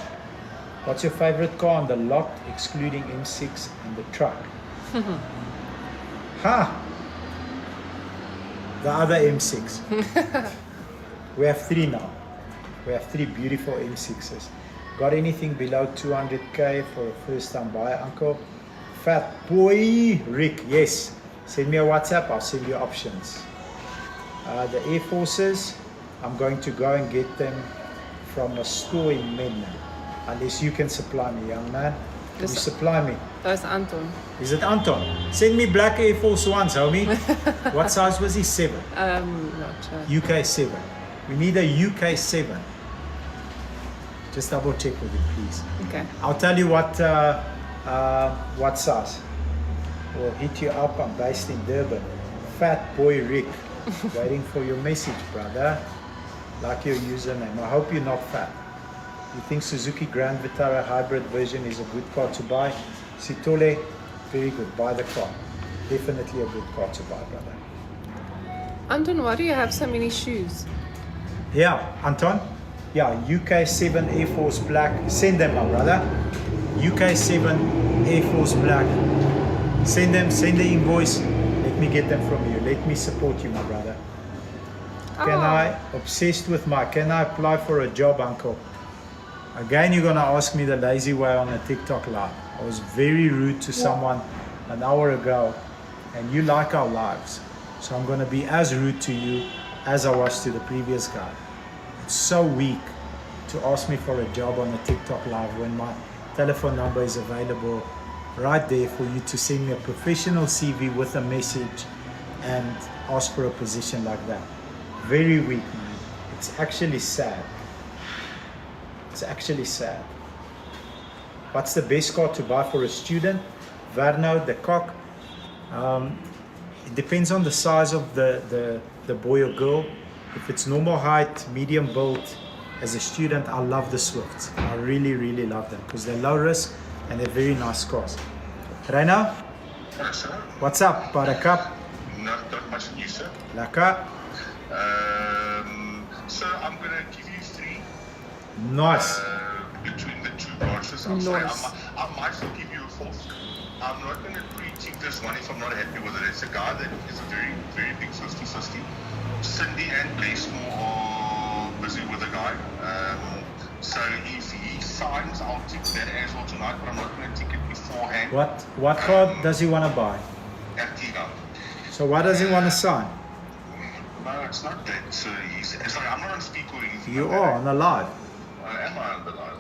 What's your favorite car on the lot, excluding M6 and the truck? Ha! The other M6. We have 3 now. We have 3 beautiful M6s. Got anything below 200k for a first time buyer, Uncle? Fat boy Rick, yes. Send me a WhatsApp, I'll send you options. The Air Forces, I'm going to go and get them from a store in Menna. Unless you can supply me, young man. Can you supply me? Daar's Anton. Is it Anton? Send me black Air Force Ones, homie. What size was he? 7. Not sure. UK 7. We need a UK 7. Just double check with him, please. Okay. I'll tell you what size. We'll hit you up. I'm based in Durban. Fat boy Rick. Waiting for your message, brother. Like your username. I hope you're not fat. You think Suzuki Grand Vitara hybrid version is a good car to buy? Sitole, very good. Buy the car. Definitely a good car to buy, brother. Anton, why do you have so many shoes? Yeah, Anton. Yeah, UK 7 Air Force Black. Send them, my brother. UK 7 Air Force Black. Send them, send the invoice. Let me get them from you. Let me support you, my brother. Can I, obsessed with my, can I apply for a job, Uncle? Again, you're going to ask me the lazy way on a TikTok live. I was very rude to someone an hour ago, and you like our lives. So I'm going to be as rude to you as I was to the previous guy. It's so weak to ask me for a job on a TikTok live when my telephone number is available right there for you to send me a professional CV with a message and ask for a position like that. Very weak, man. It's actually sad. It's actually sad. What's the best car to buy for a student? Verno, the Cock. It depends on the size of the boy or girl. If it's normal height, medium build, as a student, I love the Swifts. I really, really love them because they're low risk, and they're very nice cars. Reino, Yes, sir. what's up? Buttercup, Not much new, sir. Laka, So I'm gonna give you three nice. between the two branches. I'm sorry, Nice. I might still give you a fourth. I'm not gonna pre-tick this one if I'm not happy with it. It's a guy that is a very, very big 50-50. Cindy and Blakesmore are busy with the guy. So if he signs, I'll tick that as well tonight, but I'm not gonna tick it beforehand. What car does he want to buy? Ertiga. So why does he want to sign? No, it's not that easy. Sorry, I'm not on speaker or anything. You like are that. on the live. Am I on the line?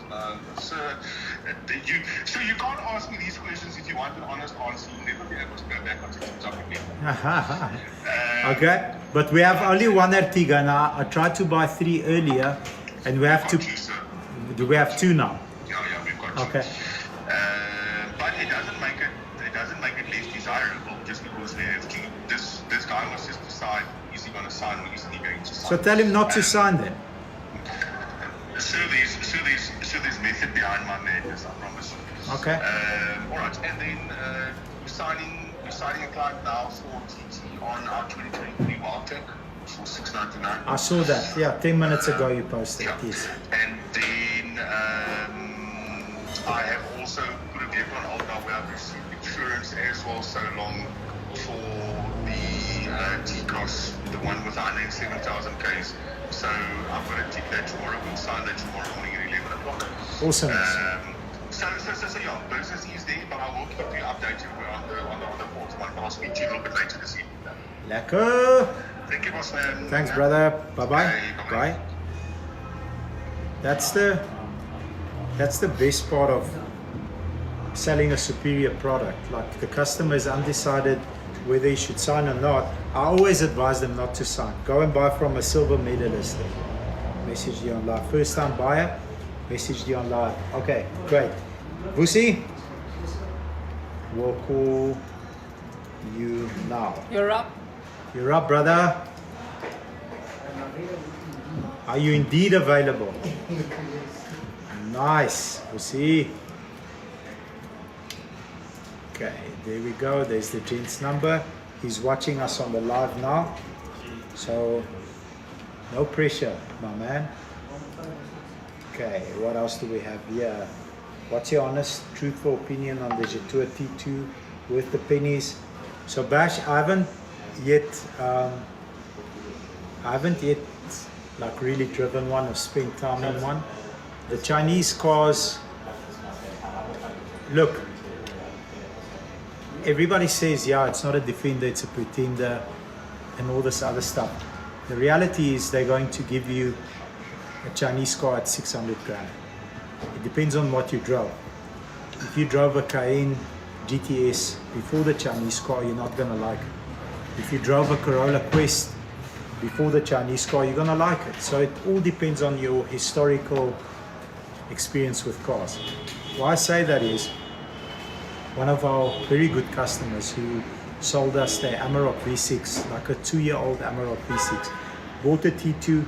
So you can't ask me these questions if you want an honest answer. You'll never be able to go back onto the topic again. Okay, but we have only one Ertiga now. I tried to buy 3 earlier, and we have Got to. you, sir. Do we have 2 now? Yeah, we've got you. Okay. But it doesn't make it less desirable just because we have two. This guy must just decide, is he going to sign or is he going to sign? So tell him not to sign then. So there's method behind my madness, I promise you. Okay. All right, and then we're signing a client now for TT on our 2023 Wildtech for $699. I saw that. Yeah, 10 minutes ago you posted. Yeah. Yes. And then I have also put a vehicle on hold now where I've received insurance as well so long for the T-Cross, the one with 107,000 Ks. So I'm going to take that tomorrow. We'll sign that tomorrow morning at 11 o'clock. Awesome. So yeah, business is there, but I will keep you updated on the fourth one. But I'll speak to you a little bit later this evening. Lekker. Thank you, boss man. Thanks, brother. Bye-bye. Okay, bye-bye. Bye. That's the best part of selling a superior product. Like the customer is undecided whether he should sign or not. I always advise them not to sign. Go and buy from a silver medalist. Message you on live. First time buyer, message you on live. Okay, great. Vusi, we'll call you now. You're up. You're up, brother. Are you indeed available? Nice. We'll see. Okay, there we go. There's the gent's number. He's watching us on the live now. So, no pressure, my man. Okay, what else do we have here? What's your honest, truthful opinion on the Jetour T2 worth the pennies? So, Bash, I haven't yet like really driven one or spent time on one. The Chinese cars, look, everybody says, yeah, it's not a Defender, it's a Pretender and all this other stuff. The reality is they're going to give you a Chinese car at 600 grand. It depends on what you drove. If you drove a Cayenne GTS before the Chinese car, you're not gonna like it. If you drove a Corolla Quest before the Chinese car, you're gonna like it. So it all depends on your historical experience with cars. Why I say that is, one of our very good customers who sold us their Amarok V6, like a 2-year-old Amarok V6, bought a T2.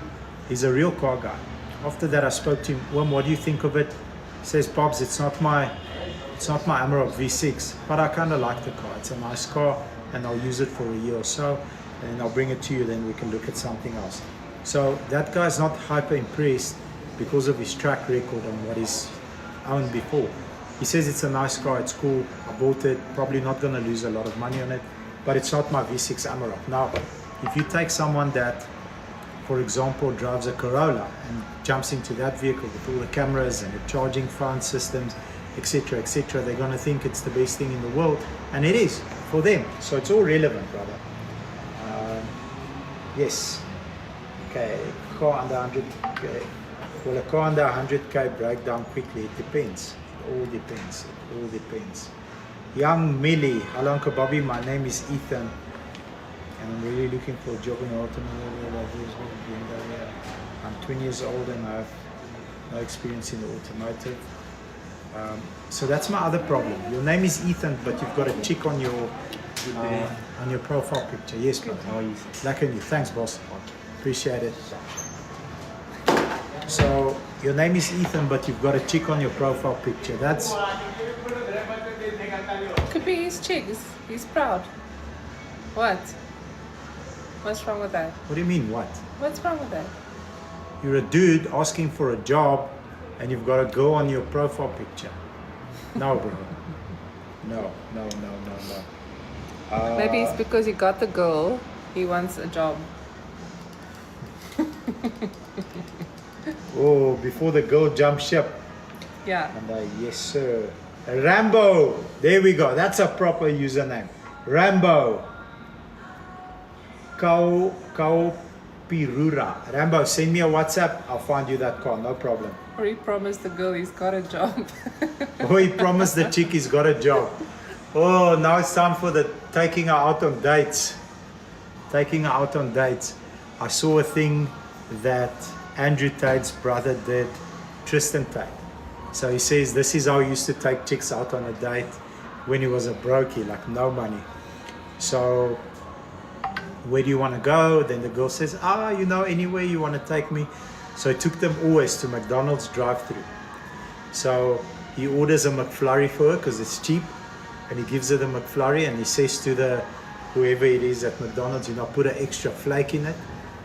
He's a real car guy. After that, I spoke to him. Well, what do you think of it? He says, Pops, it's not my Amarok V6, but I kind of like the car. It's a nice car, and I'll use it for a year or so, and I'll bring it to you. Then we can look at something else. So that guy's not hyper impressed because of his track record on what he's owned before. He says it's a nice car, it's cool, I bought it, probably not going to lose a lot of money on it, but it's not my V6 Amarok. Now, if you take someone that, for example, drives a Corolla and jumps into that vehicle with all the cameras and the charging phone systems, etc., etc., they're going to think it's the best thing in the world, and it is for them. So it's all relevant, brother. Yes. Okay, car under 100k. Well, a car under 100k break down quickly. It depends. It all depends. It all depends. Young Millie, hello Uncle Bobby. My name is Ethan, and I'm really looking for a job in automotive. I'm 20 years old and I have no experience in the automotive. So that's my other problem. Your name is Ethan, but you've got a chick on your profile picture. Yes, brother. How are you? Lucky you. Thanks, boss. Appreciate it. So your name is Ethan, but you've got a chick on your profile picture. That's Could be his chick. He's proud. What? What's wrong with that? what do you mean? What? What's wrong with that? You're a dude asking for a job, and you've got a girl on your profile picture. No, bro. No. Maybe it's because he got the girl. He wants a job. Oh, before the girl jumps ship. Yeah. And yes, sir. Rambo. There we go. That's a proper username. Rambo. Kau Pirura. Rambo, send me a WhatsApp. I'll find you that car. No problem. Or he promised the girl he's got a job. Oh, he promised the chick he's got a job. Oh, now it's time for the taking her out on dates. Taking her out on dates. I saw a thing that Andrew Tate's brother did, Tristan Tate. So he says this is how he used to take chicks out on a date when he was a brokey, like no money. So where do you want to go? Then the girl says, anywhere you want to take me. So he took them always to McDonald's drive-thru. So he orders a McFlurry for her because it's cheap, and he gives her the McFlurry, and he says to the whoever it is at McDonald's, put an extra flake in it.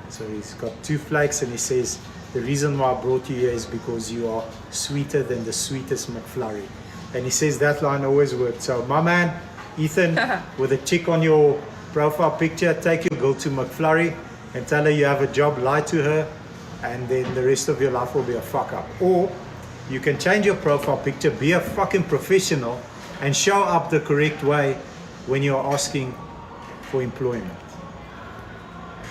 So he's got 2 flakes, and he says, the reason why I brought you here is because you are sweeter than the sweetest McFlurry. And he says that line always worked. So my man, Ethan, with a chick on your profile picture, take your girl to McFlurry and tell her you have a job, lie to her, and then the rest of your life will be a fuck up. Or you can change your profile picture, be a fucking professional, and show up the correct way when you're asking for employment.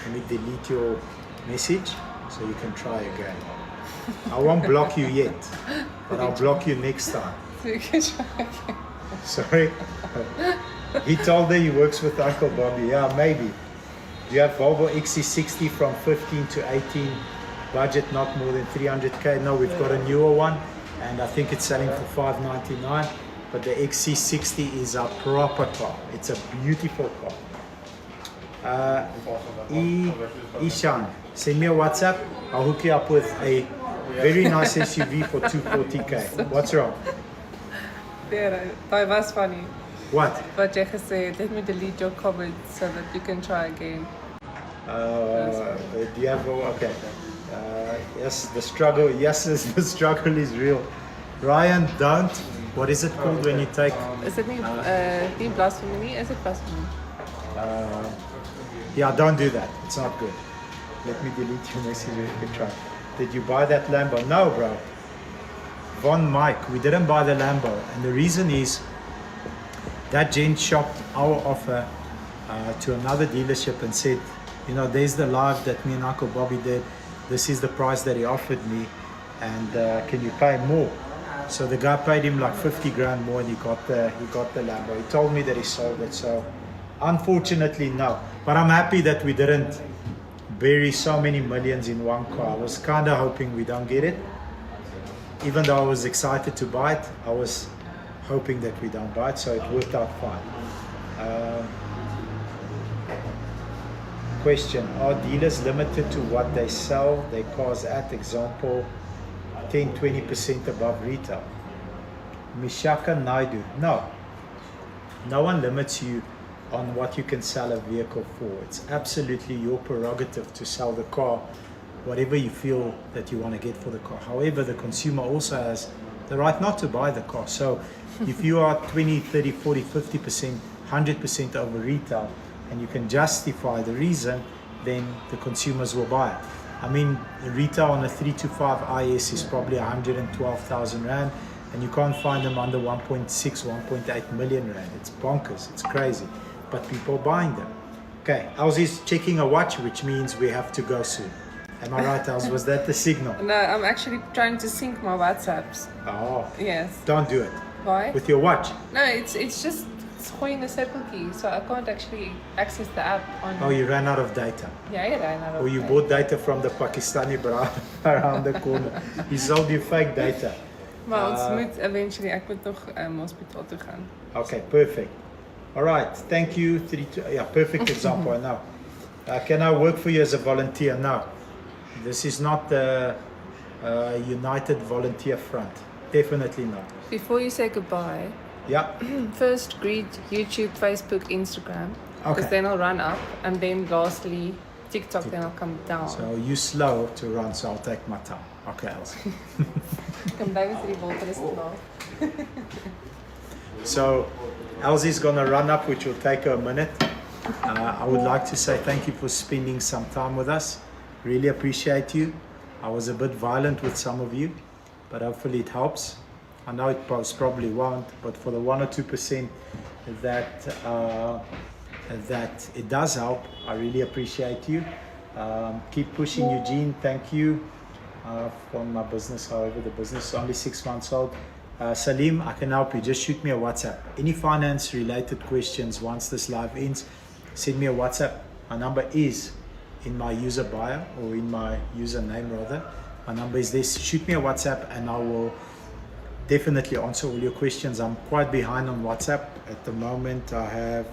Let me delete your message so you can try again. I won't block you yet, but I'll block you next time. So you can try again. Sorry. He told her he works with Uncle Bobby. Yeah, maybe. You have Volvo XC60 from 15 to 18, budget not more than 300k. No, we've got a newer one, and I think it's selling for $599. But the XC60 is a proper car. It's a beautiful car. Ishan, send me a WhatsApp. I'll hook you up with a very nice SUV for 240k. What's wrong? Yeah, that was funny. What? But jy gesê, let me delete your comments so that you can try again. Do you have okay? Yes, the struggle. Yes, the struggle is real. Ryan, don't. What is it called when you take? Is it nie blasphemy? Is it blasphemy? Yeah, don't do that. It's not good. Let me delete your message. You can try. Did you buy that Lambo? No, bro. Von Mike, we didn't buy the Lambo, and the reason is that gent shopped our offer to another dealership and said, there's the live that me and Uncle Bobby did. This is the price that he offered me, and can you pay more? So the guy paid him like 50 grand more, and he got the Lambo. He told me that he sold it. So unfortunately, no. But I'm happy that we didn't bury so many millions in one car. I was kind of hoping we don't get it. Even though I was excited to buy it, I was hoping that we don't buy it, so it worked out fine. Question, are dealers limited to what they sell their cars at? Example, 10-20% above retail. Mishaka Naidu, no. No one limits you on what you can sell a vehicle for. It's absolutely your prerogative to sell the car whatever you feel that you want to get for the car. However, the consumer also has the right not to buy the car. So if you are 20, 30, 40, 50%, 100% over retail, and you can justify the reason, then the consumers will buy it. I mean, the retail on a 325 IS is probably 112,000 Rand, and you can't find them under 1.6, 1.8 million Rand. It's bonkers, it's crazy, but people are buying them. Okay, Elsie's checking a watch, which means we have to go soon. Am I right, Els? Was that the signal? No, I'm actually trying to sync my WhatsApps. Oh, Yes. don't do it. Why? With your watch? No, it's just gooi the circle key, so I can't actually access the app on. Oh, you ran out of data. Yeah, I ran out of. Or you data. bought data from the Pakistani bra around the corner. He sold you fake data. Maar ons moet eventually, ek moet nog hospitaal toe gaan. Okay, perfect. All right, thank you. Yeah, perfect example. Now, can I work for you as a volunteer? No, this is not United Volunteer Front. Definitely not. Before you say goodbye, Yeah. first greet YouTube, Facebook, Instagram. Because Okay. then I'll run up, and then lastly TikTok, then I'll come down. So you slow to run, so I'll take my time. Okay, Elsie. Kan blijven ze die wolken is te laag. So Elsie's gonna run up, which will take her a minute. I would like to say thank you for spending some time with us. Really appreciate you. I was a bit violent with some of you, but hopefully it helps. I know it probably won't, but for the 1 or 2% that it does help, I really appreciate you. Keep pushing, Eugene. Thank you for my business. However, the business is only 6 months old. Salim, I can help you. Just shoot me a WhatsApp. Any finance related questions once this live ends, send me a WhatsApp. My number is in my user bio, or in my username rather. My number is this. Shoot me a WhatsApp and I will definitely answer all your questions. I'm quite behind on WhatsApp at the moment. I have